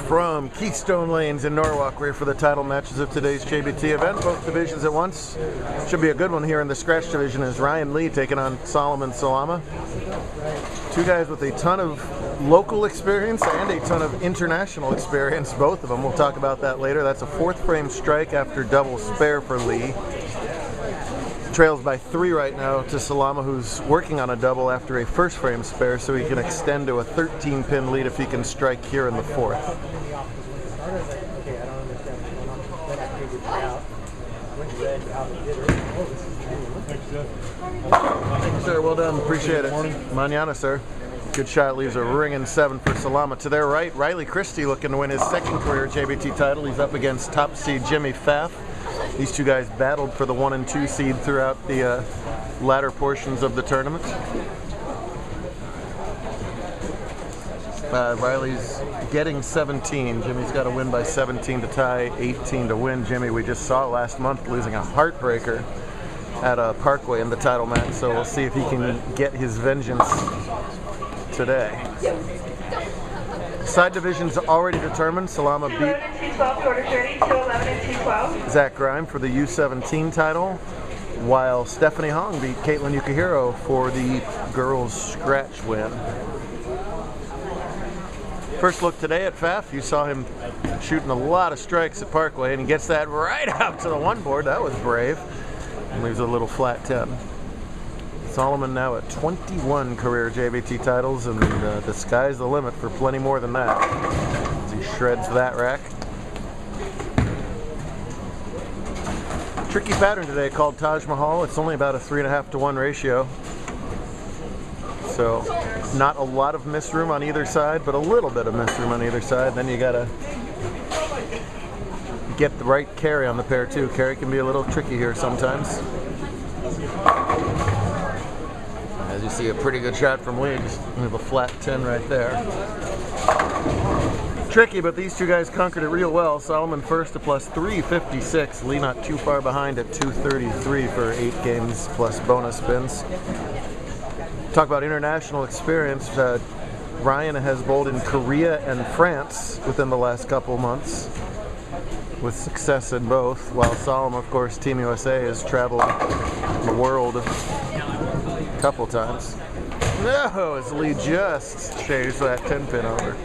From Keystone Lanes in Norwalk, we're here for the title matches of today's JBT event. Both divisions at once. Should be a good one here in the scratch division as Ryan Lee taking on Solomon Salama. Two guys with a ton of local experience and a ton of international experience, both of them. We'll talk about that later. That's a fourth frame strike after double spare for Lee. Trails by 3 right now to Salama, who's working on a double after a first frame spare, so he can extend to a 13-pin lead if he can strike here in the fourth. Thank you, sir. Well done. Appreciate it. Mañana, sir. Good shot. Leaves a ringing 7 for Salama. To their right, Riley Christie looking to win his second career JBT title. He's up against top seed Jimmy Pfaff. These two guys battled for the 1 and 2 seed throughout the latter portions of the tournament. Riley's getting 17. Jimmy's got to win by 17 to tie, 18 to win. Jimmy, we just saw last month losing a heartbreaker at a Parkway in the title match, so we'll see if he can get his vengeance today. Side division's already determined. Salama beat Zach Grime for the U17 title, while Stephanie Hong beat Caitlin Yukihiro for the girls' scratch win. First look today at Pfaff, you saw him shooting a lot of strikes at Parkway, and he gets that right out to the one board. That was brave. And leaves a little flat 10. Solomon now at 21 career JBT titles, and the sky's the limit for plenty more than that as he shreds that rack. Tricky pattern today called Taj Mahal. It's only about a 3.5 to 1 ratio. So not a lot of miss room on either side, but a little bit of miss room on either side. Then you gotta get the right carry on the pair too. Carry can be a little tricky here sometimes. As you see, a pretty good shot from Lee. Just have a flat 10 right there. Tricky, but these two guys conquered it real well. Solomon first to plus 356. Lee not too far behind at 233 for 8 games plus bonus spins. Talk about international experience. Ryan has bowled in Korea and France within the last couple months, with success in both, while Solomon, of course, Team USA, has traveled the world a couple times. No, as Lee just shaves that 10-pin over.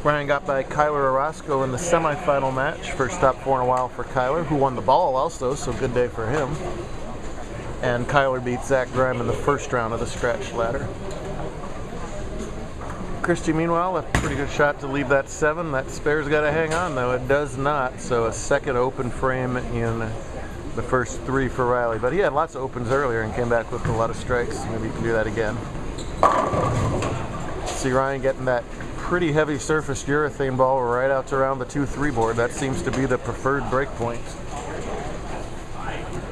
Ryan got by Kyler Orozco in the semifinal match. First top 4 in a while for Kyler, who won the ball also, so good day for him. And Kyler beat Zach Grime in the first round of the scratch ladder. Christie, meanwhile, left a pretty good shot to leave that 7. That spare's got to hang on, though. It does not. So a second open frame in the first 3 for Riley. But he had lots of opens earlier and came back with a lot of strikes. Maybe he can do that again. See Ryan getting that pretty heavy surfaced urethane ball right out to around the 2-3 board. That seems to be the preferred break point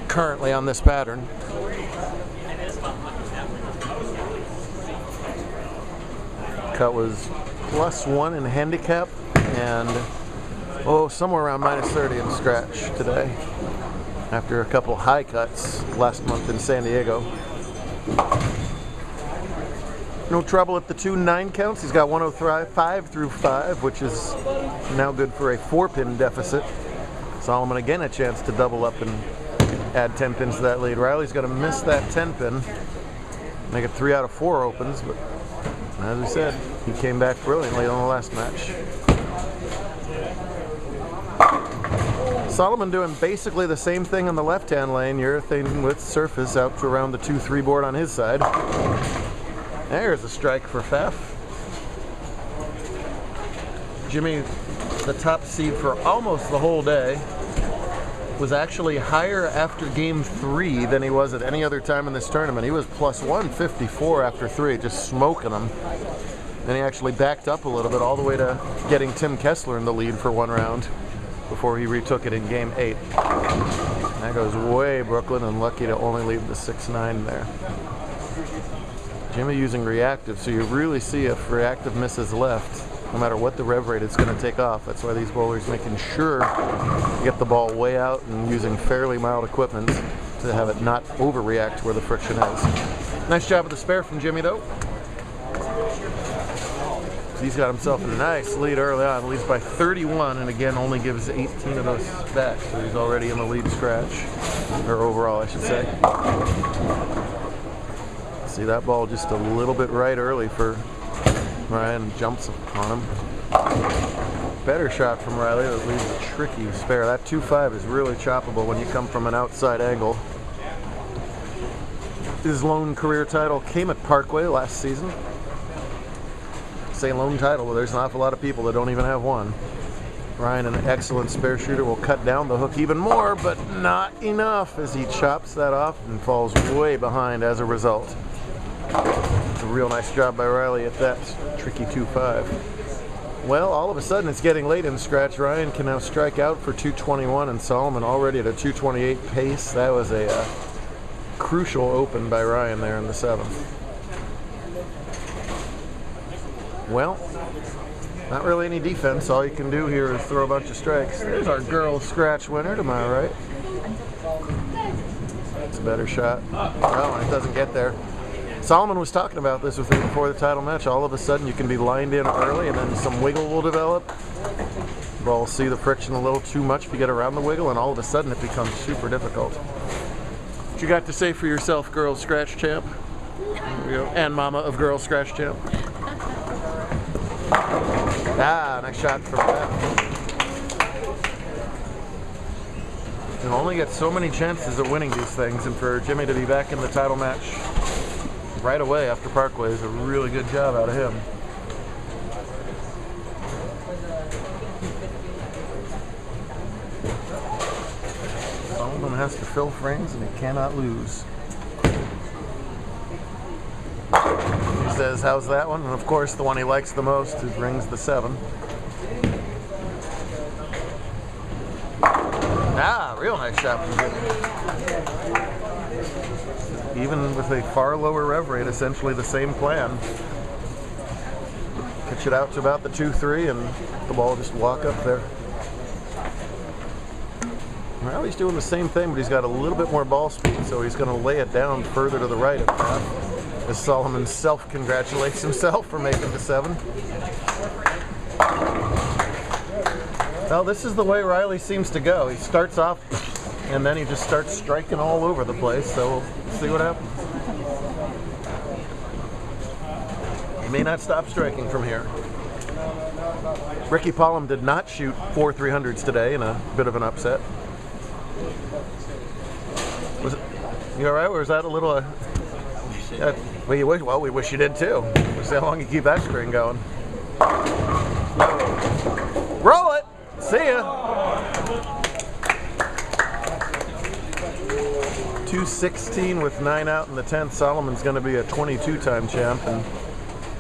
currently on this pattern. Cut was +1 in handicap and somewhere around -30 in scratch today after a couple high cuts last month in San Diego. No trouble at the 2 9 counts. He's got 105 through 5, which is now good for a 4-pin deficit. Solomon again a chance to double up and add 10 pins to that lead. Riley's going to miss that 10-pin, make it 3 out of 4 opens, but as we said, he came back brilliantly on the last match. Solomon doing basically the same thing on the left-hand lane, urethane with surface out to around the 2-3 board on his side. There's a strike for Pfaff. Jimmy, the top seed for almost the whole day, was actually higher after game 3 than he was at any other time in this tournament. He was plus 154 after 3, just smoking them. Then he actually backed up a little bit all the way to getting Tim Kessler in the lead for 1 round before he retook it in game 8. That goes way Brooklyn, and lucky to only leave the 6-9 there. Jimmy using reactive, so you really see if reactive misses left, no matter what the rev rate, it's going to take off. That's why these bowlers making sure to get the ball way out and using fairly mild equipment to have it not overreact to where the friction is. Nice job of the spare from Jimmy, though. He's got himself a nice lead early on. Leads by 31, and again only gives 18 of those back. So he's already in the lead scratch, or overall, I should say. See that ball just a little bit right early for Ryan. Jumps on him. Better shot from Riley that leaves a tricky spare. That 2-5 is really choppable when you come from an outside angle. His lone career title came at Parkway last season. Say lone title, but there's an awful lot of people that don't even have one. Ryan, an excellent spare shooter, will cut down the hook even more, but not enough as he chops that off and falls way behind as a result. It's a real nice job by Riley at that tricky 2-5. Well, all of a sudden it's getting late in the scratch. Ryan can now strike out for 221, and Solomon already at a 228 pace. That was a crucial open by Ryan there in the 7th. Well, not really any defense. All you can do here is throw a bunch of strikes. There's our girls scratch winner to my right. It's a better shot. Oh, and it doesn't get there. Solomon was talking about this with me before the title match. All of a sudden you can be lined in early and then some wiggle will develop. Ball will see the friction a little too much if you get around the wiggle, and all of a sudden it becomes super difficult. What you got to say for yourself, girls scratch champ? There we go. And mama of girls scratch champ. Ah, nice shot from that. You only get so many chances of winning these things, and for Jimmy to be back in the title match right away after Parkway is a really good job out of him. Solomon has to fill frames and he cannot lose. He says, how's that one? And of course the one he likes the most is rings the 7. Ah, real nice shot from Jimmy. Even with a far lower rev rate, essentially the same plan. Pitch it out to about the 2-3 and the ball just walk up there. Well, he's doing the same thing, but he's got a little bit more ball speed, so he's going to lay it down further to the right of that, as Solomon self-congratulates himself for making the 7. Well, this is the way Riley seems to go. He starts off and then he just starts striking all over the place, so we'll see what happens. He may not stop striking from here. Ricky Pollum did not shoot 4 300s today in a bit of an upset. Was it, you all right, or is that a little... well, we wish you did too. We'll see how long you keep that string going. Roll it! See ya! 216 with 9 out in the 10th. Solomon's going to be a 22-time champ, and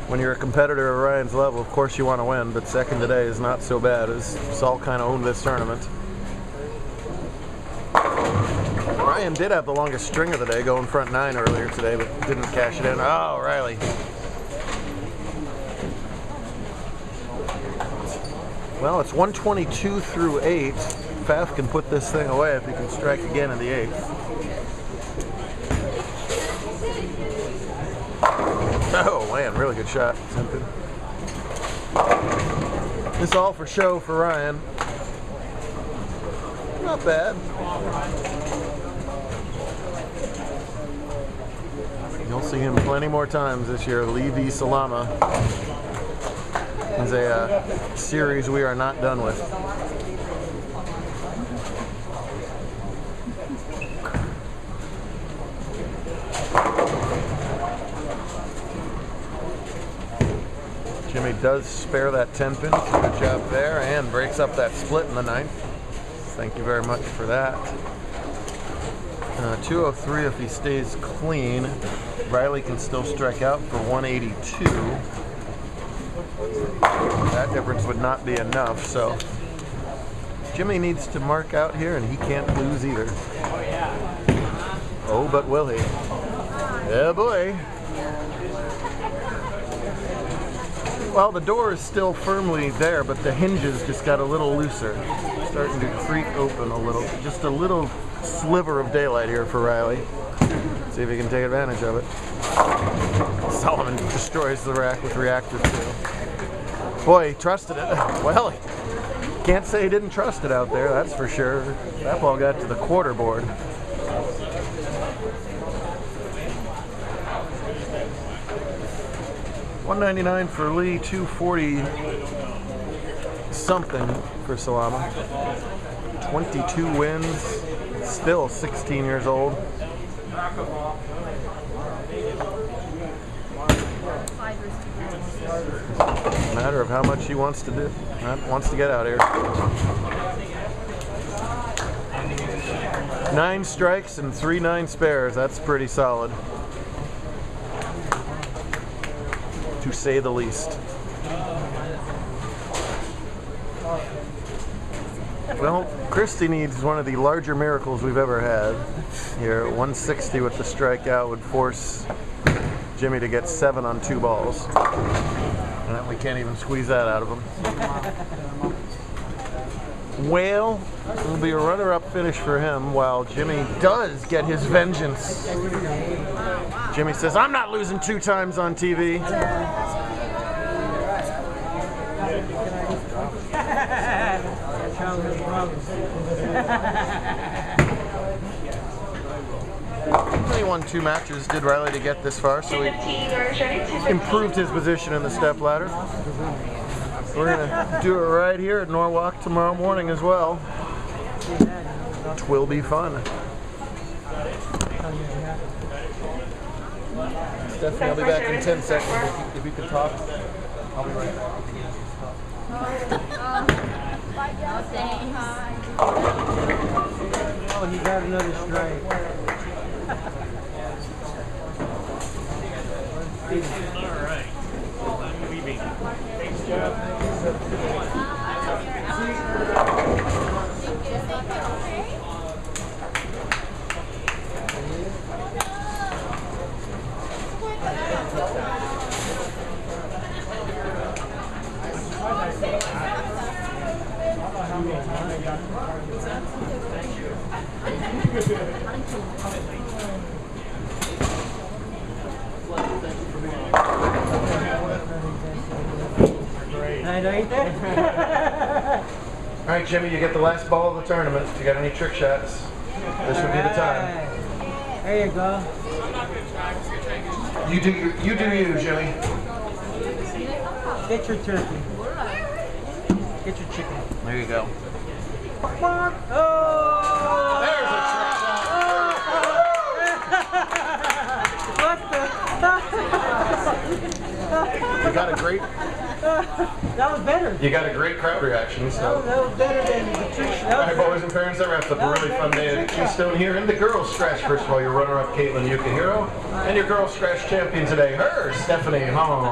when you're a competitor at Ryan's level, of course you want to win, but second today is not so bad, as Sol kind of owned this tournament. Ryan did have the longest string of the day, going front 9 earlier today, but didn't cash it in. Oh, Riley. Well, it's 122 through 8. Pfaff can put this thing away if he can strike again in the 8th. Oh man, really good shot. This all for show for Ryan. Not bad. You'll see him plenty more times this year. Levi Salama is a series we are not done with. Jimmy does spare that 10 pin. Good job there, and breaks up that split in the 9th. Thank you very much for that. 203 if he stays clean. Riley can still strike out for 182. That difference would not be enough, so Jimmy needs to mark out here, and he can't lose either. Oh, but will he? Yeah, boy. Well, the door is still firmly there, but the hinges just got a little looser. Starting to creak open a little. Just a little sliver of daylight here for Riley. See if he can take advantage of it. Solomon destroys the rack with reactive 2. Boy, he trusted it. Well, can't say he didn't trust it out there, that's for sure. That ball got to the quarter board. $199 for Lee, $240 something for Salama. 22 wins, still 16 years old. Matter of how much he wants to do, wants to get out here. 9 strikes and 3 9 spares. That's pretty solid, to say the least. Well, Christie needs one of the larger miracles we've ever had here. 160 with the strikeout would force Jimmy to get 7 on 2 balls. And we can't even squeeze that out of him. Well, it'll be a runner-up finish for him while Jimmy does get his vengeance. Jimmy says, I'm not losing 2 times on TV. He won 2 matches, did Riley, to get this far, so he improved his position in the step ladder. We're going to do it right here at Norwalk tomorrow morning as well. Twill be fun. Stephanie, I'll be back in 10 seconds. If you can talk, I'll be right back. Oh, he got another strike. All right. I'm leaving. Thanks, Jeff. All right, Jimmy, you get the last ball of the tournament. If you got any trick shots, this would be the time. There you go. You do you, Jimmy. Get your turkey. Get your chicken. There you go. Oh! There's a trick shot. You got a great. That was better. You got a great crowd reaction. So. That was better than the trick shot. All right, boys and parents, that wraps up a really fun day at Keystone here in the girls' scratch. First of all, your runner-up Caitlin Yukihiro, and your girls' scratch champion today, her Stephanie Hong.